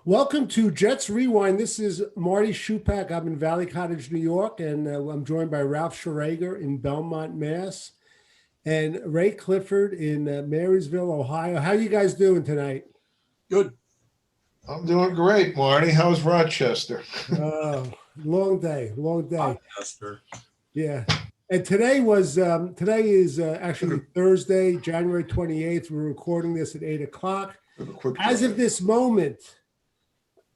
Welcome to Jets Rewind. This is Marty Shupak. I'm in Valley Cottage, New York, and I'm joined by Ralph Schrager in Belmont, Mass, and Ray Clifford in Marysville, Ohio. How you guys doing tonight? Good. I'm doing great, Marty. How's Rochester? Long day. Rochester. Yeah. And today is actually Thursday, January 28th. We're recording this at 8 o'clock. As of this moment,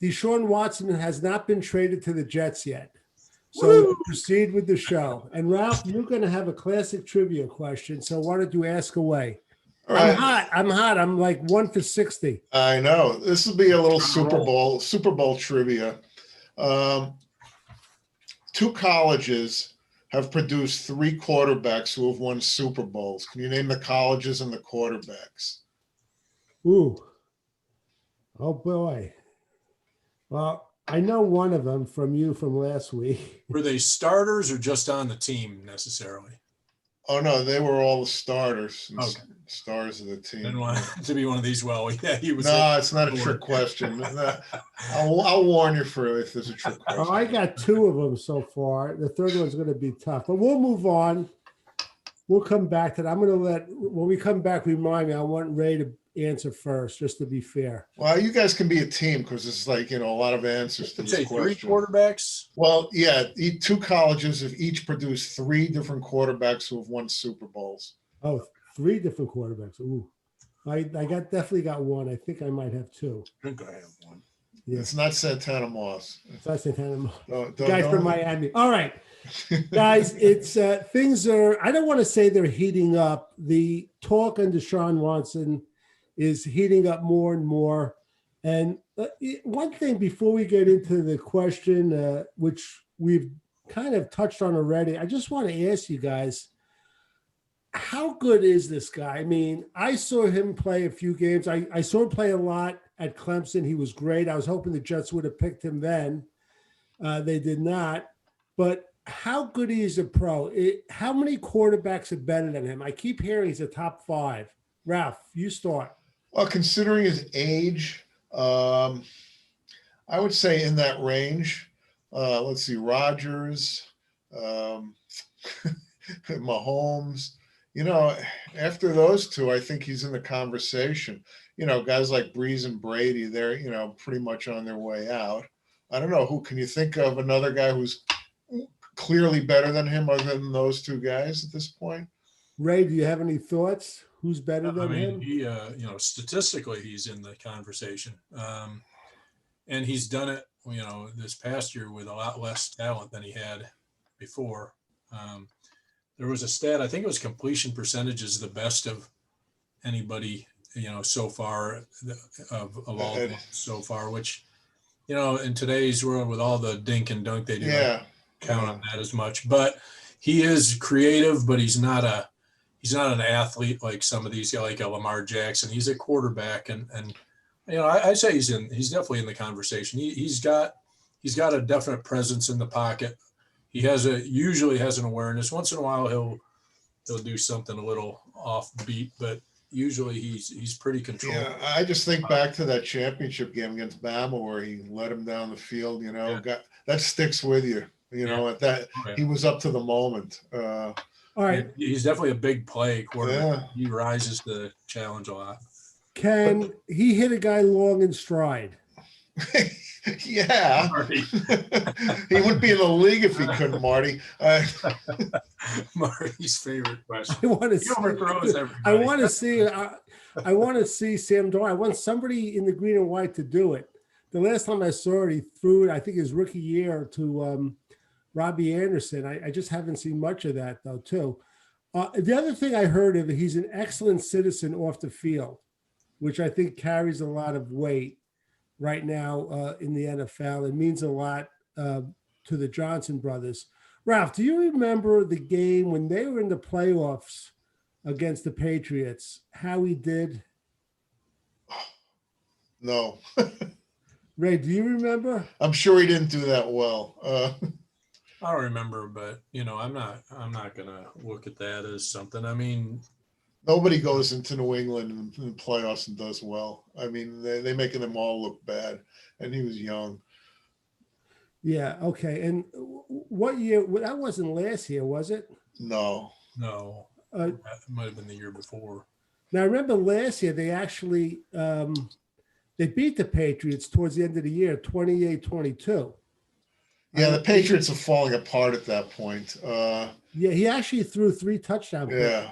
Deshaun Watson has not been traded to the Jets yet. So we'll proceed with the show. And Ralph, you're going to have a classic trivia question. So why don't you ask away? All right. I'm hot. I'm like 1 for 60. I know. This will be a little Super Bowl trivia. Two colleges have produced three quarterbacks who have won Super Bowls. Can you name the colleges and the quarterbacks? Ooh. Oh, boy. Well, I know one of them from last week. Were they starters or just on the team necessarily? Oh, no, they were all the starters. Okay. Stars of the team. Didn't want to be one of these. Well, yeah, he was. No, it's not a trick question. I'll warn you for if there's a trick question. Oh, I got two of them so far. The third one's going to be tough, but we'll move on. We'll come back to that. I'm going to when we come back, remind me, I want Ray to answer first, just to be fair. Well, you guys can be a team because it's like, a lot of answers to this question. Three quarterbacks? Well, yeah, two colleges have each produced three different quarterbacks who have won Super Bowls. Oh, three different quarterbacks. Ooh. I definitely got one. I think I might have two. I think I have one. Yeah. It's not Santana Moss. It's not Santana Moss. Guy from Miami. All right. Guys, it's things are, I don't want to say they're heating up. The talk on Deshaun Watson is heating up more and more. And one thing before we get into the question, which we've kind of touched on already, I just want to ask you guys, how good is this guy? I mean, I saw him play a few games. I saw him play a lot at Clemson. He was great. I was hoping the Jets would have picked him then. They did not. But how good he is a pro? How many quarterbacks are better than him? I keep hearing he's a top five. Ralph, you start. Well, considering his age, I would say in that range. Let's see, Rodgers, Mahomes. After those two, I think he's in the conversation. Guys like Breeze and Brady, they're, pretty much on their way out. I don't know. Who can you think of another guy who's clearly better than him other than those two guys at this point? Ray, do you have any thoughts? Who's better than him? He, statistically, he's in the conversation. And he's done it, this past year with a lot less talent than he had before. There was a stat, I think it was completion percentage is the best of anybody, so far of all so far, which, in today's world with all the dink and dunk they do, count on that as much. But he is creative, but he's not an athlete like some of these, like a Lamar Jackson. He's a quarterback, and I say he's definitely in the conversation. He's got a definite presence in the pocket. He usually has an awareness. Once in a while, he'll do something a little offbeat, but usually he's pretty controlled. Yeah, I just think back to that championship game against Bama where he led him down the field. That sticks with you. At that he was up to the moment. All right, he's definitely a big play quarterback. Yeah. He rises to the challenge a lot. Can he hit a guy long in stride? Yeah. He wouldn't be in the league if he couldn't, Marty. Marty's favorite question. I want to see Sam Darnold. I want somebody in the green and white to do it. The last time I saw it, he threw it, I think his rookie year, to Robbie Anderson. I just haven't seen much of that, though, too. The other thing I heard of, he's an excellent citizen off the field, which I think carries a lot of weight right now in the NFL. It means a lot to the Johnson brothers. Ralph, do you remember the game when they were in the playoffs against the Patriots, how he did? No. Ray, do you remember? I'm sure he didn't do that well. I don't remember, but I'm not gonna look at that as something. I mean, Nobody goes into New England in the playoffs and does well. I mean, they making them all look bad, and he was young. Yeah. Okay. And what year? That wasn't last year, was it? No. No, it might have been the year before. Now, I remember last year they actually they beat the Patriots towards the end of the year, 28-22. Yeah, the Patriots are falling apart at that point. Yeah, he actually threw 3 touchdown passes.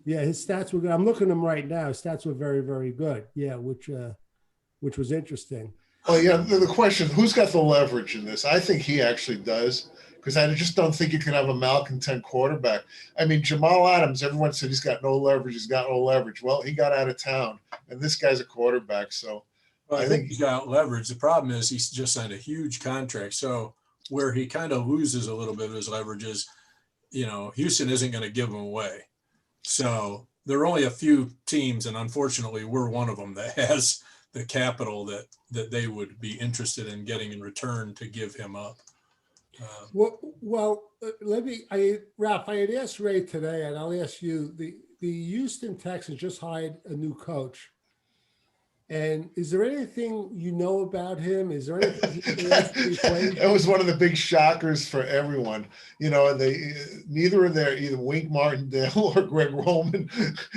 Yeah, his stats were good. I'm looking at them right now. His stats were very, very good. Yeah, which was interesting. Well, yeah, the question, who's got the leverage in this? I think he actually does, because I just don't think you can have a malcontent quarterback. I mean, Jamal Adams, everyone said he's got no leverage. He's got no leverage. Well, he got out of town, and this guy's a quarterback. So well, I think he's got leverage. The problem is he's just signed a huge contract. So where he kind of loses a little bit of his leverage is, Houston isn't going to give him away. So there are only a few teams, and unfortunately we're one of them, that has the capital that they would be interested in getting in return to give him up. Ralph, I had asked Ray today, and I'll ask you, the Houston Texans just hired a new coach. And is there anything you know about him? Is there anything that was one of the big shockers for everyone. Neither of their, either Wink Martindale or Greg Roman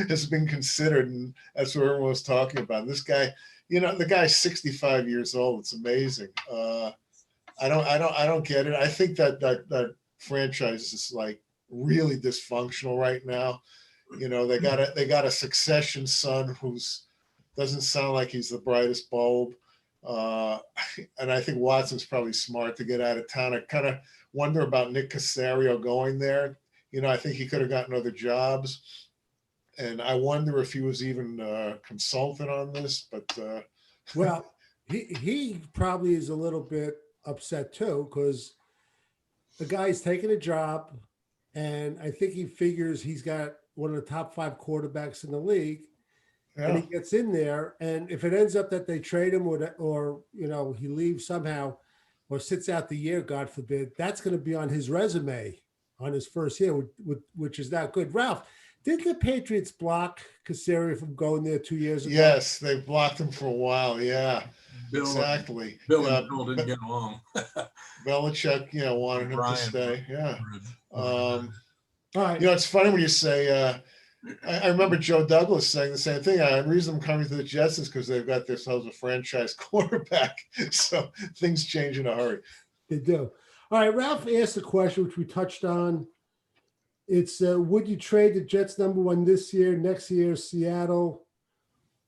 has been considered, and that's what everyone was talking about. This guy, the guy's 65 years old. It's amazing. I don't get it. I think that franchise is like really dysfunctional right now. They got a succession son who's doesn't sound like he's the brightest bulb. And I think Watson's probably smart to get out of town. I kind of wonder about Nick Caserio going there. I think he could have gotten other jobs. And I wonder if he was even a consultant on this. But well, he probably is a little bit upset too, because the guy's taking a job, and I think he figures he's got one of the top 5 quarterbacks in the league. Yeah. And he gets in there, and if it ends up that they trade him or he leaves somehow or sits out the year, God forbid, that's going to be on his resume on his first year, which is not good. Ralph, did the Patriots block Caserio from going there 2 years ago? Yes, they blocked him for a while. Yeah, exactly. Bill didn't get along. Belichick, wanted him to stay. Yeah. All right. It's funny when you say. I remember Joe Douglas saying the same thing. The reason I'm coming to the Jets is because they've got themselves a franchise quarterback. So things change in a hurry. They do. All right, Ralph asked a question which we touched on. It's would you trade the Jets #1 this year? Next year, Seattle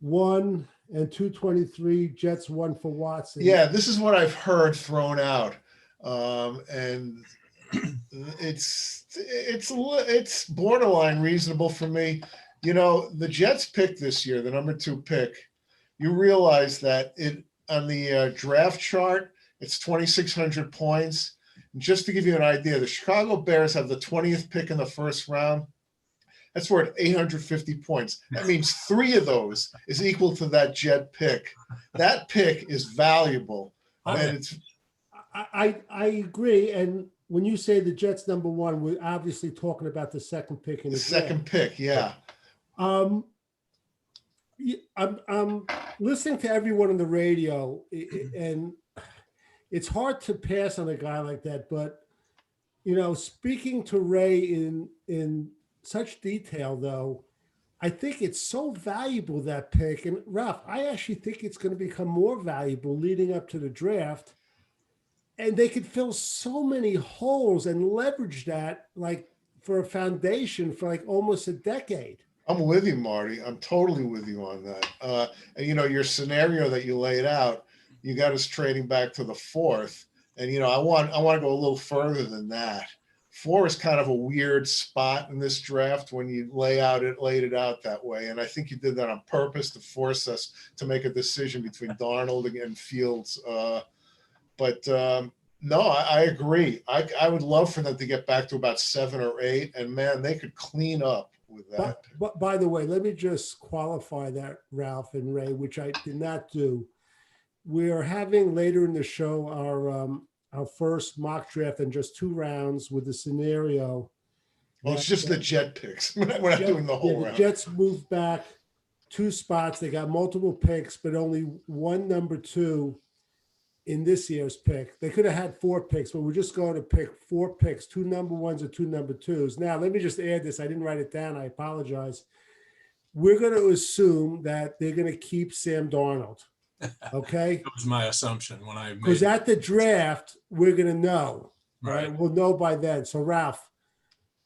1 and 223. Jets 1 for Watson. Yeah, this is what I've heard thrown out, and it's borderline reasonable for me. The Jets pick this year, the #2 pick. You realize that on the draft chart, it's 2,600 points. And just to give you an idea, the Chicago Bears have the 20th pick in the first round. That's worth 850 points. That means 3 of those is equal to that Jet pick. That pick is valuable. And I agree. And when you say the Jets #1, we're obviously talking about the second pick in the second pick, yeah. I'm listening to everyone on the radio, and it's hard to pass on a guy like that. But speaking to Ray in such detail, though, I think it's so valuable, that pick. And Ralph, I actually think it's going to become more valuable leading up to the draft. And they could fill so many holes and leverage that like for a foundation for like almost a decade. I'm with you, Marty. I'm totally with you on that. And your scenario that you laid out, you got us trading back to the 4th. And I want to go a little further than that. 4 is kind of a weird spot in this draft when you laid it out that way. And I think you did that on purpose to force us to make a decision between Darnold and Fields. But no, I agree. I would love for them to get back to about 7 or 8, and man, they could clean up with that. But by the way, let me just qualify that, Ralph and Ray, which I did not do. We are having later in the show our first mock draft in just 2 rounds with the scenario Well, it's just the Jet picks. We're not doing the whole round. The Jets moved back 2 spots. They got multiple picks, but only one number 2 in this year's pick. They could have had 4 picks, but we're just going to pick 4 picks, 2 number 1s or 2 number 2s. Now, let me just add this. I didn't write it down. I apologize. We're going to assume that they're going to keep Sam Darnold. Okay? That was my assumption when I made Because at the draft, we're going to know. Right. We'll know by then. So, Ralph,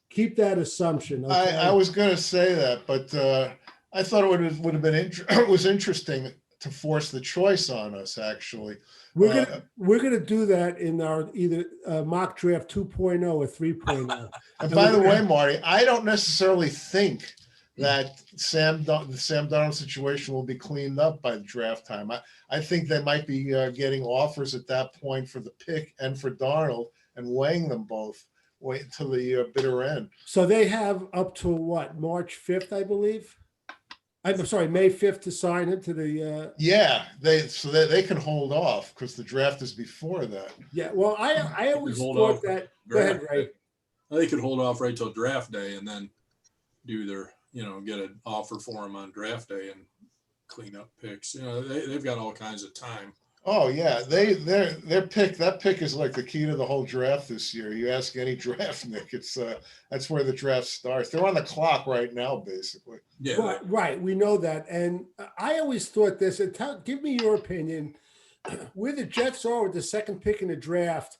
keep that assumption. Okay? I was going to say that, but I thought it would have been it was interesting to force the choice on us. Actually, we're gonna do that in our either mock draft 2.0 or 3.0. And by the way, Marty, I don't necessarily think that the Sam Darnold situation will be cleaned up by the draft time. I think they might be getting offers at that point for the pick and for Darnold and weighing them both. Wait until the bitter end. So they have up to what, March 5th, I believe. I'm sorry, May 5th to sign him to the. Yeah, they can hold off because the draft is before that. Yeah, well, I always thought that. Go ahead, Ray. They could hold off right till draft day and then do their, get an offer for him on draft day and clean up picks. They've got all kinds of time. Oh yeah, their pick. That pick is like the key to the whole draft this year. You ask any draftnik, it's that's where the draft starts. They're on the clock right now, basically. Yeah, right. We know that, and I always thought this. And give me your opinion. Where the Jets are with the second pick in the draft,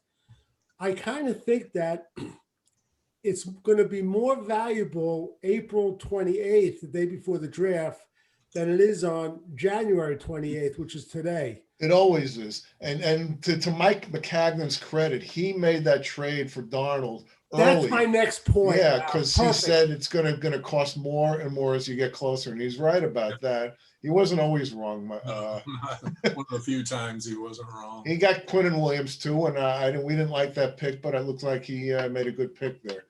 I kind of think that it's going to be more valuable April 28th, the day before the draft, than it is on January 28th, which is today. It always is. And to Mike McCagnon's credit, he made that trade for Darnold early. That's my next point. Yeah, because he said it's going to cost more and more as you get closer. And he's right about that. He wasn't always wrong. One of the few times he wasn't wrong. He got Quinnen Williams too, and we didn't like that pick, but it looked like he made a good pick there.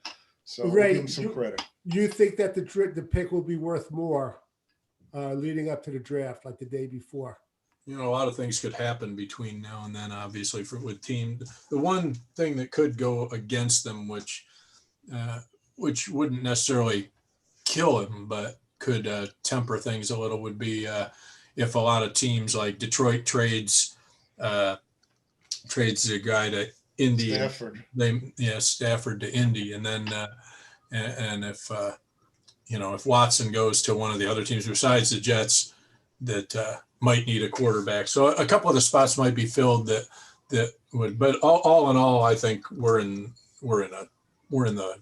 So Ray, we'll give him some credit. You think that the pick will be worth more leading up to the draft, like the day before? A lot of things could happen between now and then, obviously, with team. The one thing that could go against them, which wouldn't necessarily kill him, but could temper things a little, would be if a lot of teams like Detroit trades the guy to Indy. Stafford. Stafford to Indy, and then and if if Watson goes to one of the other teams besides the Jets that might need a quarterback. So a couple of the spots might be filled that would, but all in all, I think we're in the.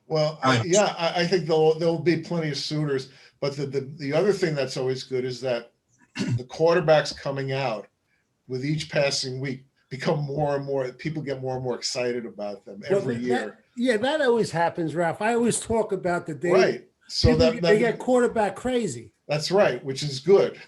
Well, I think there'll be plenty of suitors, but the other thing that's always good is that the quarterbacks coming out with each passing week become more and more, people get more and more excited about them every year. That always happens, Ralph. I always talk about the day. Right. So they get quarterback crazy. That's right, which is good.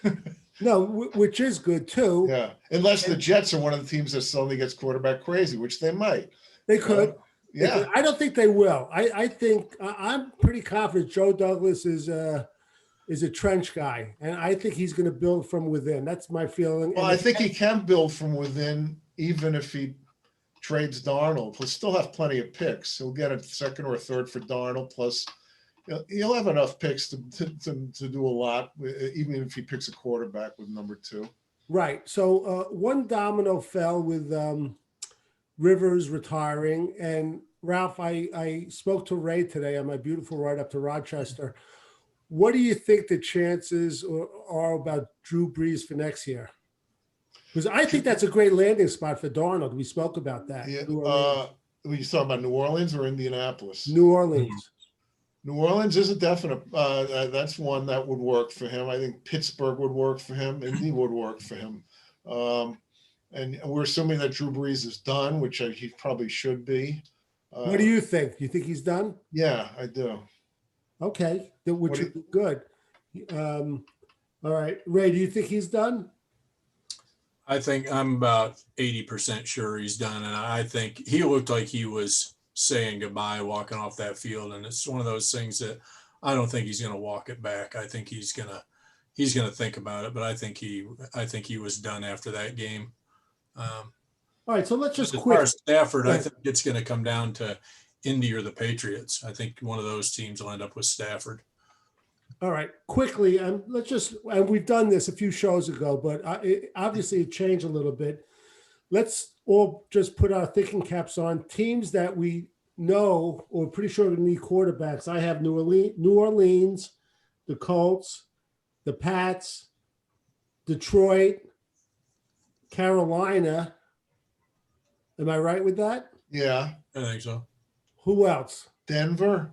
No, which is good too. Yeah, unless the Jets are one of the teams that suddenly gets quarterback crazy, which they might. They could. Yeah, I don't think they will. I think I'm pretty confident Joe Douglas is a trench guy, and I think he's going to build from within. That's my feeling. Well, I think he can build from within, even if he trades Darnold. He'll still have plenty of picks. He'll get a second or a third for Darnold, plus he'll have enough picks to do a lot, even if he picks a quarterback with number 2. Right. So one domino fell with Rivers retiring. And Ralph, I spoke to Ray today on my beautiful ride up to Rochester. What do you think the chances are about Drew Brees for next year? Because I think that's a great landing spot for Darnold. We spoke about that. Yeah. Were you talking about New Orleans or Indianapolis? New Orleans. New Orleans is a definite. That's one that would work for him. I think Pittsburgh would work for him. Indy would work for him. And we're assuming that Drew Brees is done, which he probably should be. What do you think? You think he's done? Yeah, I do. Okay, which is good. All right, Ray, do you think he's done? I think I'm about 80% sure he's done, and I think he looked like he was saying goodbye, walking off that field, and it's one of those things that I don't think he's going to walk it back. I think he's going to think about it, but I think he was done after that game. All right, so let's just as quit. far as Stafford, I think it's going to come down to Indy or the Patriots. I think one of those teams will end up with Stafford. All right, quickly, and we've done this a few shows ago, but obviously it changed a little bit. Let's all just put our thinking caps on. Teams that we know or pretty sure we need quarterbacks. I have New Orleans, the Colts, the Pats, Detroit, Carolina. Am I right with that? Yeah. I think so. Who else? Denver.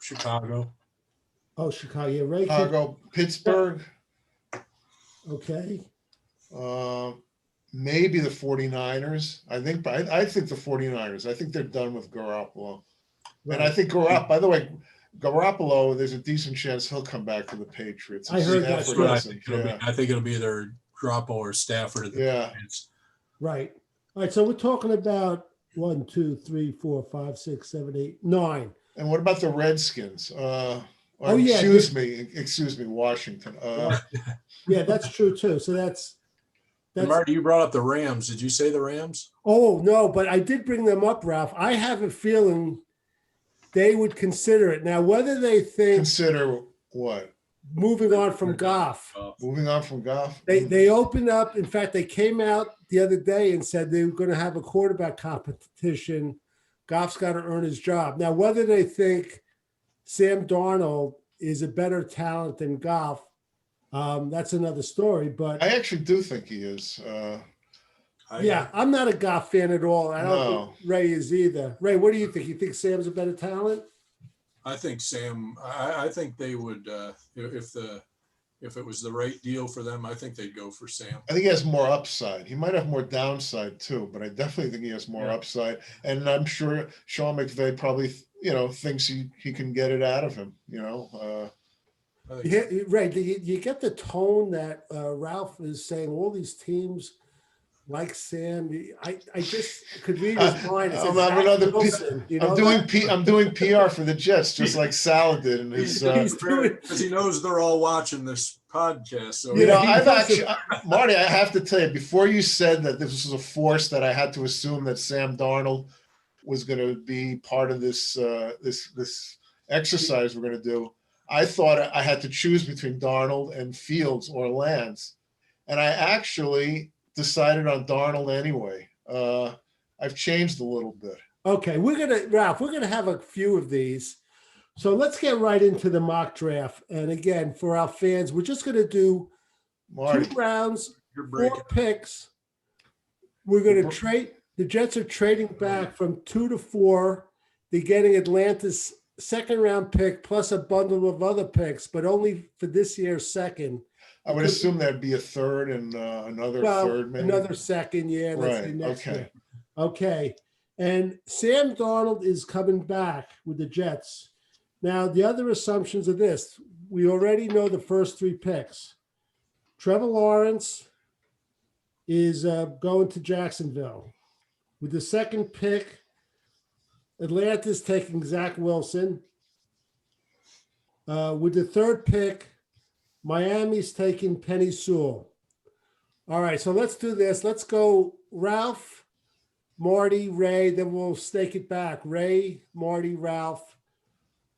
Chicago. Oh, Chicago. Yeah, right. Chicago. Pittsburgh. Okay. Maybe the 49ers. I think the 49ers. I think they're done with Garoppolo. Right. And I think by the way, Garoppolo, there's a decent chance he'll come back to the Patriots. I heard that. I think it'll be either Garoppolo or Stafford at the Patriots. Right. All right. So we're talking about 1, 2, 3, 4, 5, 6, 7, 8, 9. And what about the Redskins? Excuse me, Washington. Yeah, that's true too. So that's Marty, you brought up the Rams. Did you say the Rams? Oh, no, but I did bring them up, Ralph. I have a feeling they would consider it. Now, whether they think... Consider what? Moving on from Goff. Moving on from Goff? They opened up. In fact, they came out the other day and said they were going to have a quarterback competition. Goff's got to earn his job. Now, whether they think Sam Darnold is a better talent than Goff, that's another story. But I actually do think he is. I'm not a Goff fan at all. I don't think Ray is either. Ray, what do you think? You think Sam's a better talent? I think Sam. I think they would if it was the right deal for them. I think they'd go for Sam. I think he has more upside. He might have more downside too, but I definitely think he has more upside. And I'm sure Sean McVay probably thinks he can get it out of him. Ray, do you get the tone that Ralph is saying? All these teams like Sam. I just could read his mind. I'm doing PR for the Jets, just like Sal did, and because he knows they're all watching this podcast. So Marty, I have to tell you, before you said that this was a force that I had to assume that Sam Darnold was going to be part of this this exercise we're going to do. I thought I had to choose between Darnold and Fields or Lance, and I actually decided on Darnold anyway. I've changed a little bit. Okay, Ralph, we're gonna have a few of these. So let's get right into the mock draft. And again, for our fans, we're just gonna do 2 rounds, 4 picks. We're gonna trade. The Jets are trading back from 2 to 4. They're getting Atlanta's second-round pick plus a bundle of other picks, but only for this year's second. I would assume that'd be a third and another third, maybe. Another second, yeah. Right. Okay. Okay. And Sam Darnold is coming back with the Jets. Now, the other assumptions are this. We already know the first 3 picks. Trevor Lawrence is going to Jacksonville. With the second pick, Atlanta's taking Zach Wilson. With the third pick, Miami's taking Penny Sewell. All right, so let's do this. Let's go Ralph, Marty, Ray, then we'll stake it back. Ray, Marty, Ralph.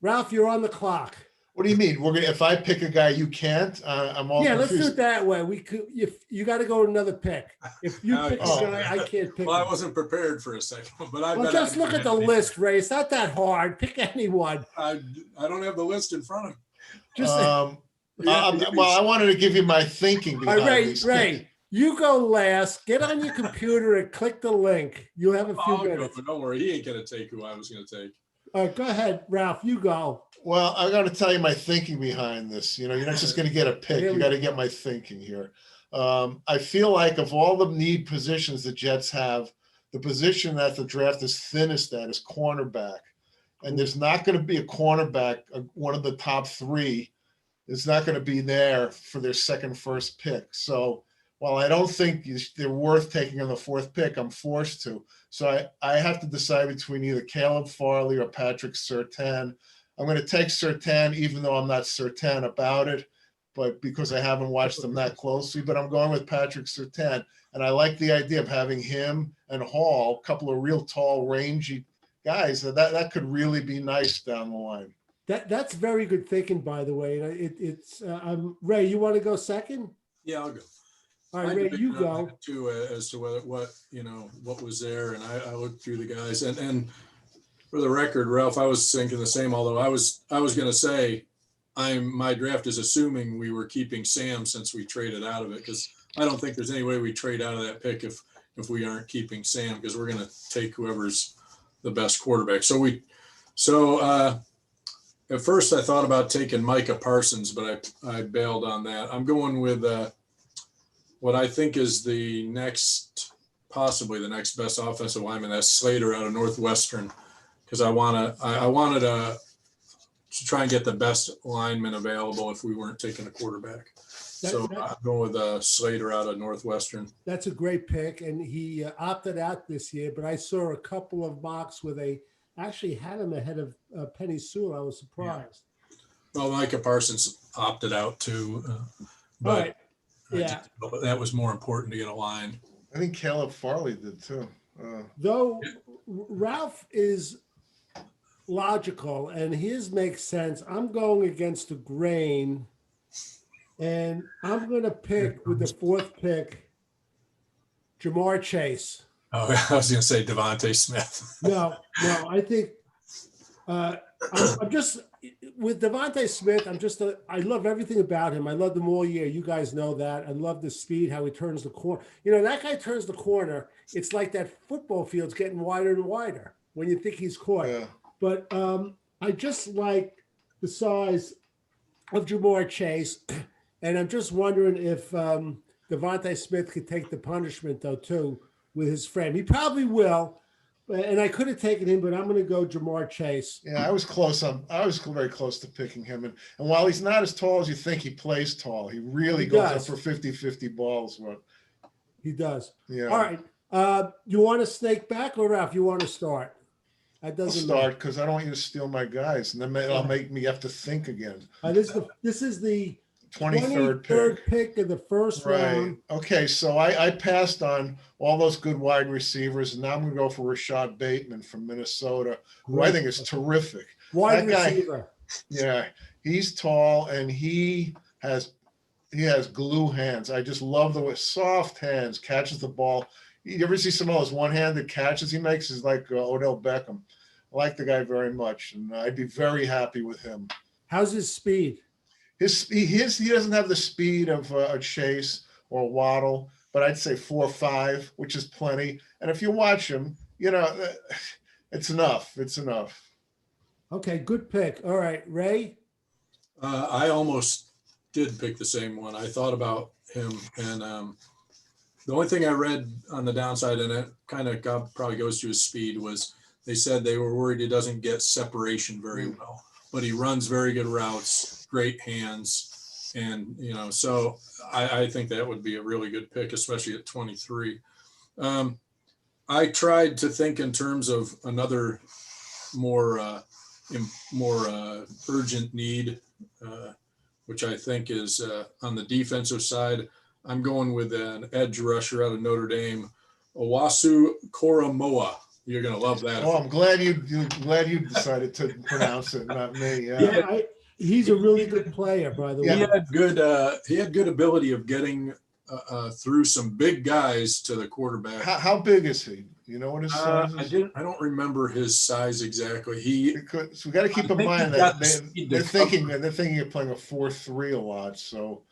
Ralph, you're on the clock. What do you mean? If I pick a guy, you can't? I'm all confused. Let's do it that way. We could. If you got to go with another pick. If you pick a guy, I can't pick. Well, I wasn't prepared for a second, but just look at the list, Ray. It's not that hard. Pick anyone. I don't have the list in front of me. I wanted to give you my thinking behind these Ray, you go last. Get on your computer and click the link. You'll have a few minutes. Don't worry, he ain't going to take who I was going to take. All right, go ahead, Ralph. You go. Well, I'm going to tell you my thinking behind this. You're not just going to get a pick. You got to get my thinking here. I feel like of all the need positions the Jets have, the position that the draft is thinnest at is cornerback. And there's not going to be a cornerback, one of the top 3. It's not going to be there for their first pick. So while I don't think they're worth taking on the 4th pick, I'm forced to. So I have to decide between either Caleb Farley or Patrick Surtain. I'm going to take Surtain, even though I'm not certain about it, but because I haven't watched them that closely. But I'm going with Patrick Surtain. And I like the idea of having him and Hall, a couple of real tall, rangy guys, that could really be nice down the line. That's very good thinking, by the way. It's Ray. You want to go second? Yeah, I'll go. All right, Ray, you go. Too, as to what was there, and I looked through the guys, and for the record, Ralph, I was thinking the same. Although I was going to say, my draft is assuming we were keeping Sam since we traded out of it, because I don't think there's any way we trade out of that pick if we aren't keeping Sam, because we're going to take whoever's the best quarterback. So at first I thought about taking Micah Parsons, but I bailed on that. I'm going with what I think is possibly the next best offensive lineman. That's Slater out of Northwestern, because I wanted to try and get the best lineman available if we weren't taking a quarterback. I'm going with Slater out of Northwestern. That's a great pick, and he opted out this year. But I saw a couple of mocks where they actually had him ahead of Penny Sewell. I was surprised. Yeah. Well, Micah Parsons opted out too, but that was more important to get a line. I think Caleb Farley did too. Though Ralph is logical and his makes sense, I'm going against the grain, and I'm going to pick with the fourth pick, Jamar Chase. Oh, I was going to say Devontae Smith. No, I think I'm just with Devontae Smith. I love everything about him. I loved him all year. You guys know that. I love the speed, how he turns the corner. That guy turns the corner. It's like that football field's getting wider and wider when you think he's caught. Yeah. But I just like the size of Jamar Chase, and I'm just wondering if Devontae Smith could take the punishment though too with his frame. He probably will. And I could have taken him, but I'm going to go Jamar Chase. Yeah, I was close. I was very close to picking him. And while he's not as tall as you think, he plays tall. He really goes up for 50-50 balls. But he does. Yeah. All right. You want to snake back, or Ralph, you want to start? I'll start because I don't want you to steal my guys, and then it'll make me have to think again. This is the 23rd pick of the first round. Okay, so I passed on all those good wide receivers, and now I'm going to go for Rashad Bateman from Minnesota, who I think is terrific. Wide receiver. Yeah, he's tall, and he has glue hands. I just love the way soft hands, catches the ball. You ever see some of those one-handed catches he makes? He's like Odell Beckham. I like the guy very much, and I'd be very happy with him. How's his speed? He doesn't have the speed of a Chase or a Waddle, but I'd say 4.5, which is plenty. And if you watch him, it's enough. It's enough. Okay, good pick. All right, Ray? I almost did pick the same one. I thought about him, and the only thing I read on the downside, and it kind of probably goes to his speed, was they said they were worried he doesn't get separation very well, but he runs very good routes, great hands. And, so I think that would be a really good pick, especially at 23. I tried to think in terms of another more urgent need, which I think is on the defensive side. I'm going with an edge rusher out of Notre Dame, Owasu Koromoa. You're going to love that. Oh, I'm glad you decided to pronounce it, not me. Yeah, he's a really good player, by the way. He had good ability of getting through some big guys to the quarterback. How big is he? You know what his size is? I don't remember his size exactly. So we got to keep in mind that they're thinking of playing a 4-3 a lot. So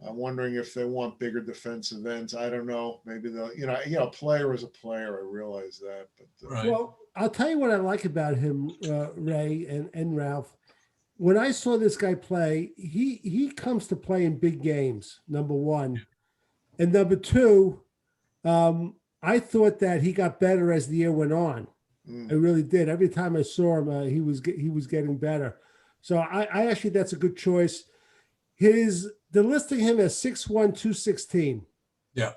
I'm wondering if they want bigger defensive ends. I don't know. Maybe they'll, a player is a player. I realize that. But right. Well, I'll tell you what I like about him, Ray and Ralph. When I saw this guy play, he comes to play in big games, number one. And number two, I thought that he got better as the year went on. I really did. Every time I saw him, he was getting better. So I actually, that's a good choice. They're listing him as 6'1", 216. Yeah.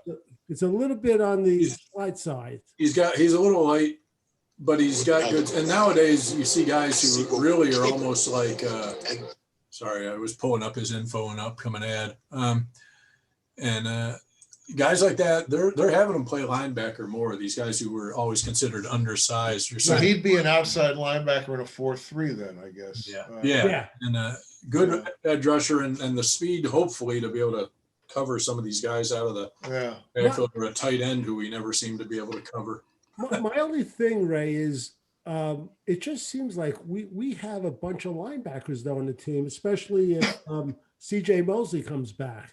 It's a little bit on the slight side. He's a little light, but he's got good. And nowadays you see guys who really are almost like, sorry, I was pulling up his info and upcoming ad. guys like that, they're having them play linebacker more. These guys who were always considered undersized. So he'd be an outside linebacker in a 4-3 then, I guess. Yeah. And a good edge rusher and the speed, hopefully, to be able to cover some of these guys out of the backfield, or a tight end who we never seem to be able to cover. My only thing, Ray, is it just seems like we have a bunch of linebackers though on the team, especially if C.J. Mosley comes back.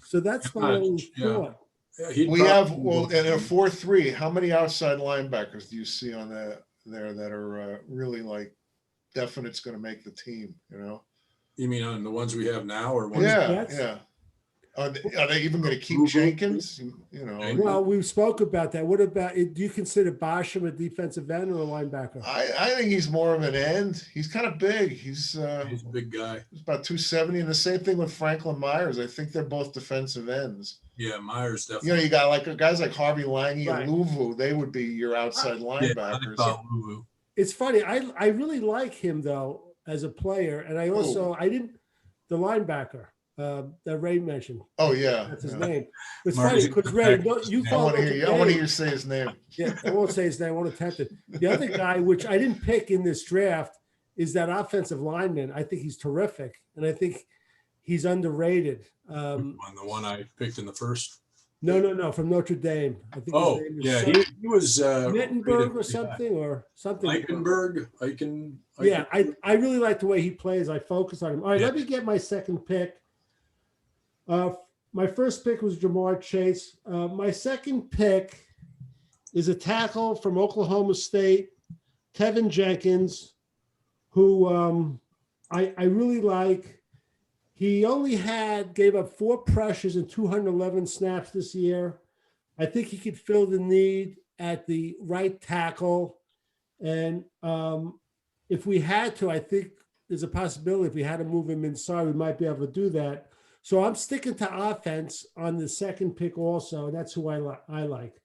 So that's my only thought. Yeah, we have in a 4-3. How many outside linebackers do you see on there that are really like definites going to make the team? You know, you mean on the ones we have now, or ones? Yeah. Are they even going to keep Jenkins? You know. Well, we spoke about that. What about? Do you consider Basham a defensive end or a linebacker? I think he's more of an end. He's kind of big. He's a big guy. He's about 270, and the same thing with Franklin Myers. I think they're both defensive ends. Yeah, Myers definitely. You know, you got like guys like Harvey Lange and Luvu. They would be your outside linebackers. Luvu. It's funny. I really like him though as a player, and I also the linebacker. That Ray mentioned. Oh yeah, that's his name. It's funny because Ray, you I want to hear you say his name. Yeah, I won't say his name. I won't attempt it. The other guy, which I didn't pick in this draft, is that offensive lineman. I think he's terrific, and I think he's underrated. The one I picked in the first. No, from Notre Dame. I think. He was Mettenberg or something. Eichenberg. Yeah, I really like the way he plays. I focus on him. All right, let me get my second pick. My first pick was Jamar Chase. My second pick is a tackle from Oklahoma State, Tevin Jenkins, who I really like. He only gave up 4 pressures and 211 snaps this year. I think he could fill the need at the right tackle. And if we had to, I think there's a possibility if we had to move him inside, we might be able to do that. So I'm sticking to offense on the second pick also. That's who I like.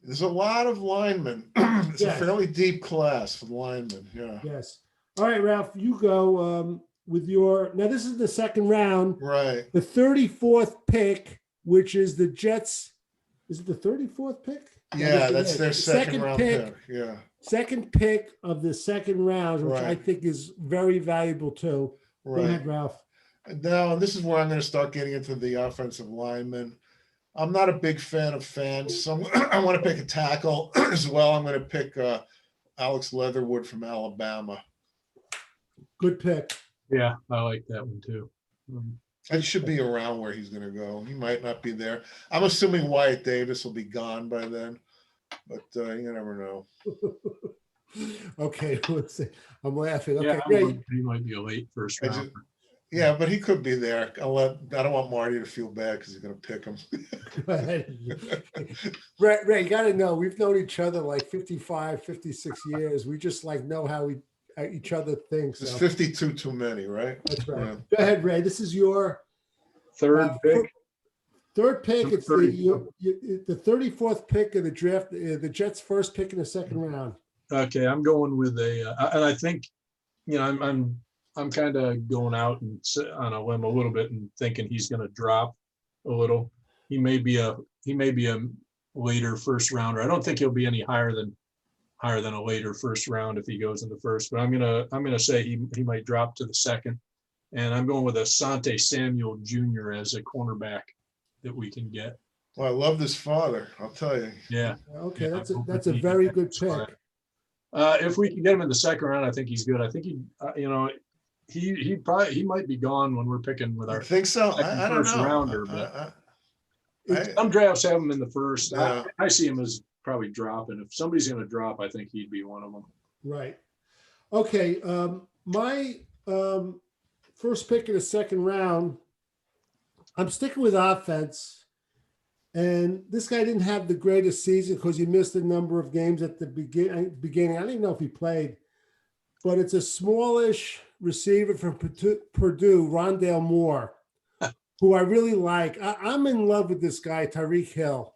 There's a lot of linemen. It's a fairly deep class for linemen. Yeah. Yes. All right, Ralph, you go with your. Now this is the second round. Right. The 34th pick, which is the Jets. Is it the 34th pick? Yeah, that's their second round pick. Yeah. Second pick of the second round, which I think is very valuable too. Right. Go ahead, Ralph. Now, this is where I'm going to start getting into the offensive linemen. I'm not a big fan of fans, so I want to pick a tackle as well. I'm going to pick Alex Leatherwood from Alabama. Good pick. Yeah, I like that one too. It should be around where he's going to go. He might not be there. I'm assuming Wyatt Davis will be gone by then, but you never know. Okay, let's see. I'm laughing. Okay, he might be a late first round. Yeah, but he could be there. I don't want Marty to feel bad because he's going to pick him. Ray, you got to know, we've known each other like 55, 56 years. We just like know how each other think. There's 52 too many, right? That's right. Yeah. Go ahead, Ray. This is your third pick. Third pick. It's the 34th pick of the draft. The Jets' first pick in the second round. Okay, I'm going with and I think, I'm kind of going out and on a limb a little bit and thinking he's going to drop a little. He may be a later first rounder. I don't think he'll be any higher than a later first round if he goes in the first. But I'm gonna say he might drop to the second, and I'm going with Asante Samuel Jr. as a cornerback that we can get. Well, I love this father. I'll tell you. Yeah. Okay, that's a very good pick. If we can get him in the second round, I think he's good. I think he might be gone when we're picking with our. I think so. I don't know. Rounder, but some drafts have him in the first. Yeah. I see him as probably dropping. If somebody's going to drop, I think he'd be one of them. Right. Okay. My first pick in the second round, I'm sticking with offense. And this guy didn't have the greatest season because he missed a number of games at the beginning. I don't even know if he played, but it's a smallish receiver from Purdue, Rondale Moore, who I really like. I'm in love with this guy, Tyreek Hill.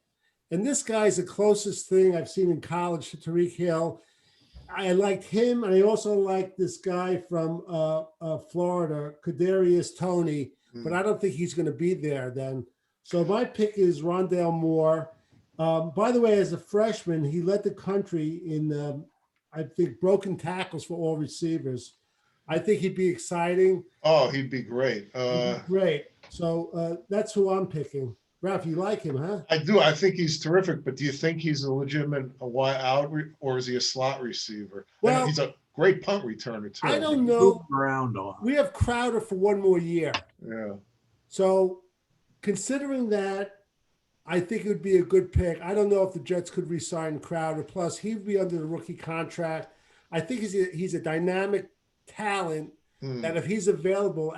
And this guy's the closest thing I've seen in college to Tyreek Hill. I liked him, and I also like this guy from Florida, Kadarius Toney, but I don't think he's going to be there then. So my pick is Rondale Moore. By the way, as a freshman, he led the country in, I think, broken tackles for all receivers. I think he'd be exciting. Oh, he'd be great. He'd be great. So that's who I'm picking. Ralph, you like him, huh? I do. I think he's terrific. But do you think he's a legitimate out, or is he a slot receiver? Well, and he's a great punt returner too. I don't know. Around a lot. We have Crowder for one more year. Yeah. So considering that, I think it would be a good pick. I don't know if the Jets could re-sign Crowder. Plus, he'd be under the rookie contract. I think he's a dynamic talent that if he's available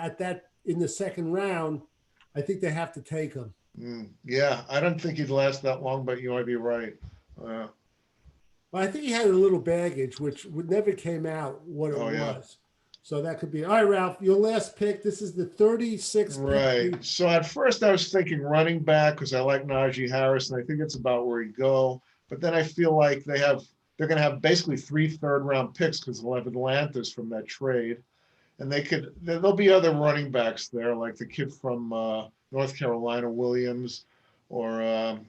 in the second round, I think they have to take him. Yeah, I don't think he'd last that long, but you might be right. Well, I think he had a little baggage, which never came out what it was. Yeah. So that could be. All right, Ralph, your last pick. This is the 36th Right. pick. So at first I was thinking running back because I like Najee Harris, and I think it's about where he'd go. But then I feel like they're going to have basically 3 third-round picks because they'll have Atlantis from that trade. And there'll be other running backs there, like the kid from North Carolina, Williams, or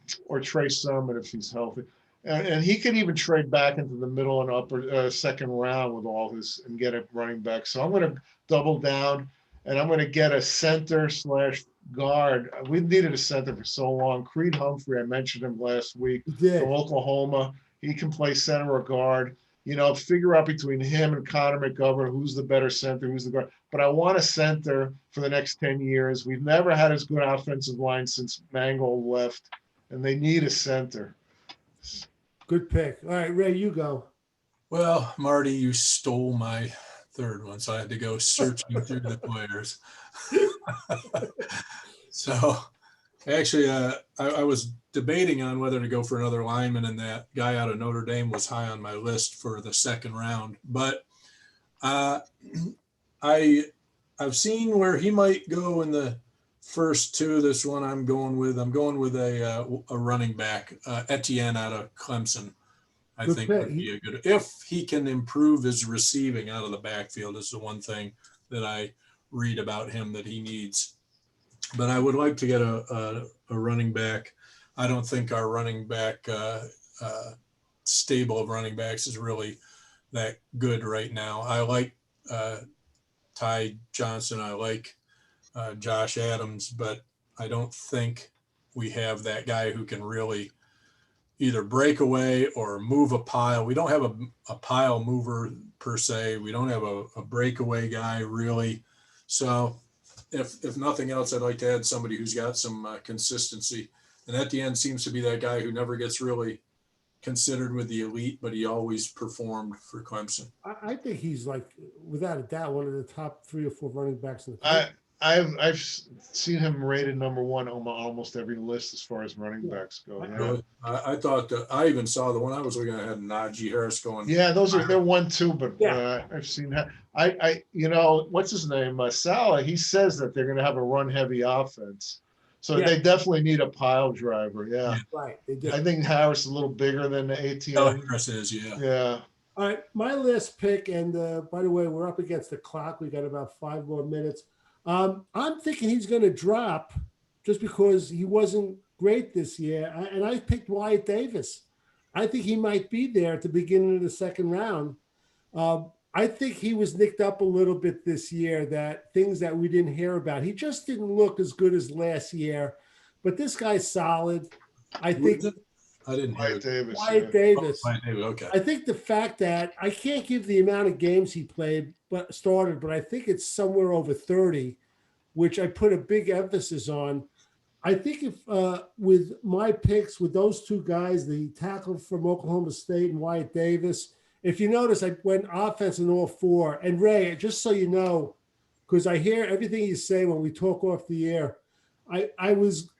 Trey Sermon if he's healthy. And he can even trade back into the middle and upper second round with all his and get a running back. So I'm going to double down, and I'm going to get a center/guard. We needed a center for so long. Creed Humphrey, I mentioned him last week from Oklahoma. He can play center or guard. Figure out between him and Connor McGovern who's the better center, who's the guard. But I want a center for the next 10 years. We've never had as good offensive line since Mangold left, and they need a center. Good pick. All right, Ray, you go. Well, Marty, you stole my third one, so I had to go searching through the players. So actually, I was debating on whether to go for another lineman, and that guy out of Notre Dame was high on my list for the second round. But I've seen where he might go in the first two. This one I'm going with a running back, Etienne out of Clemson. I think would be a good, if he can improve his receiving out of the backfield, is the one thing that I read about him that he needs. But I would like to get a running back. I don't think our running back stable of running backs is really that good right now. I like Ty Johnson. I like Josh Adams, but I don't think we have that guy who can really either break away or move a pile. We don't have a pile mover per se. We don't have a breakaway guy really. So if nothing else, I'd like to add somebody who's got some consistency. And at the end seems to be that guy who never gets really considered with the elite, but he always performed for Clemson. I think he's like, without a doubt, one of the top 3 or 4 running backs in the country. I've seen him rated number 1 on almost every list as far as running backs go. Yeah. Really? I thought I even saw the one I was looking at had Najee Harris going. Yeah, they're 1, 2, but I've seen that. I what's his name? Salah. He says that they're going to have a run-heavy offense, so they definitely need a pile driver. Yeah, right. I think Harris is a little bigger than the ATM. Oh, Harris is, yeah. Yeah. All right, my last pick, and by the way, we're up against the clock. We got about 5 more minutes. I'm thinking he's going to drop just because he wasn't great this year. And I picked Wyatt Davis. I think he might be there at the beginning of the second round. I think he was nicked up a little bit this year, that things that we didn't hear about. He just didn't look as good as last year. But this guy's solid. I think I didn't hear Wyatt Davis. Wyatt Davis. Wyatt Davis. Okay. I think the fact that I can't give the amount of games he played but I think it's somewhere over 30, which I put a big emphasis on. I think if with my picks with those 2 guys, the tackle from Oklahoma State and Wyatt Davis, if you notice, I went offense in all 4. And Ray, just so you know, because I hear everything you say when we talk off the air, I was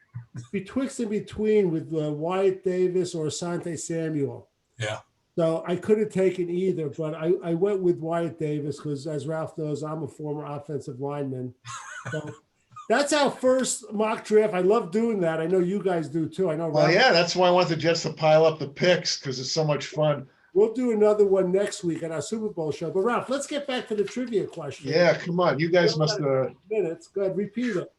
betwixt and between with Wyatt Davis or Asante Samuel. Yeah. So I could have taken either, but I went with Wyatt Davis because, as Ralph knows, I'm a former offensive lineman. So that's our first mock draft. I love doing that. I know you guys do too. I know. Well, yeah, that's why I want the Jets to pile up the picks because it's so much fun. We'll do another one next week at our Super Bowl show. But Ralph, let's get back to the trivia question. Yeah, come on. You guys must minutes. Go ahead, repeat it.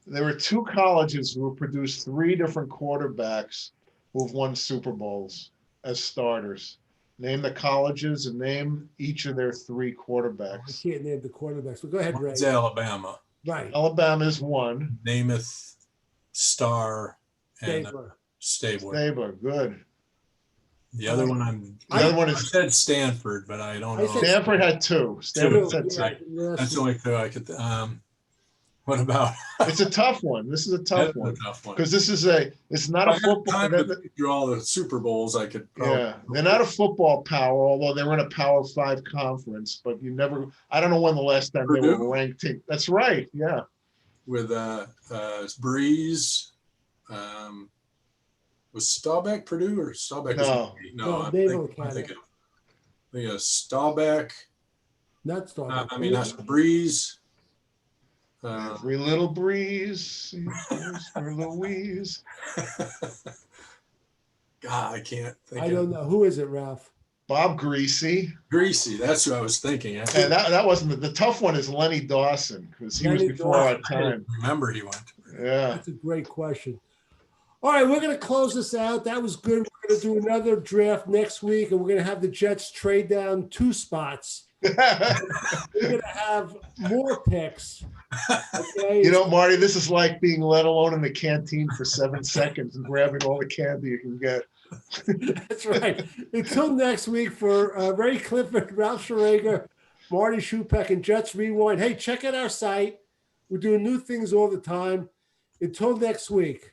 There were two colleges who have produced three different quarterbacks who've won Super Bowls as starters. Name the colleges and name each of their three I quarterbacks. can't name the quarterbacks. But go ahead, Ray. It's Alabama. Right. Alabama's one. Namath, Star, and Stabler. Stabler. Stabler, good. The other one The other one I is said Stanford, but I don't know. Stanford had two. Stanford said Two. two. Right. That's the only two I could. What about? It's a tough one. This is a tough That's one a tough one. because it's not a football. Time to through all the Super Bowls, I could. Yeah, they're not a football power, although they were in a Power 5 conference. But you never. I don't know when the last time they Purdue? were ranked. That's right. Yeah. With Breeze. Was Staubach Purdue or Staubach? No. No, I'm Naval thinking of Staubach. Not Stabler. I mean, that's Breeze. Every little breeze, for Louise. God, I can't think. I don't know. Who is it, Ralph? Bob Greasy. Greasy. That's who I was thinking. And that wasn't the tough one. Is Lenny Dawson because he was before our time. Remember, he went. Yeah. That's a great question. All right, we're going to close this out. That was good. We're going to do another draft next week, and we're going to have the Jets trade down 2 spots. We're going to have more picks. Okay. You know, Marty, this is like being let alone in the canteen for 7 seconds and grabbing all the candy you can get. That's right. Until next week, for Ray Clifford, Ralph Schrager, Marty Shupeck, and Jets Rewind. Hey, check out our site. We're doing new things all the time. Until next week.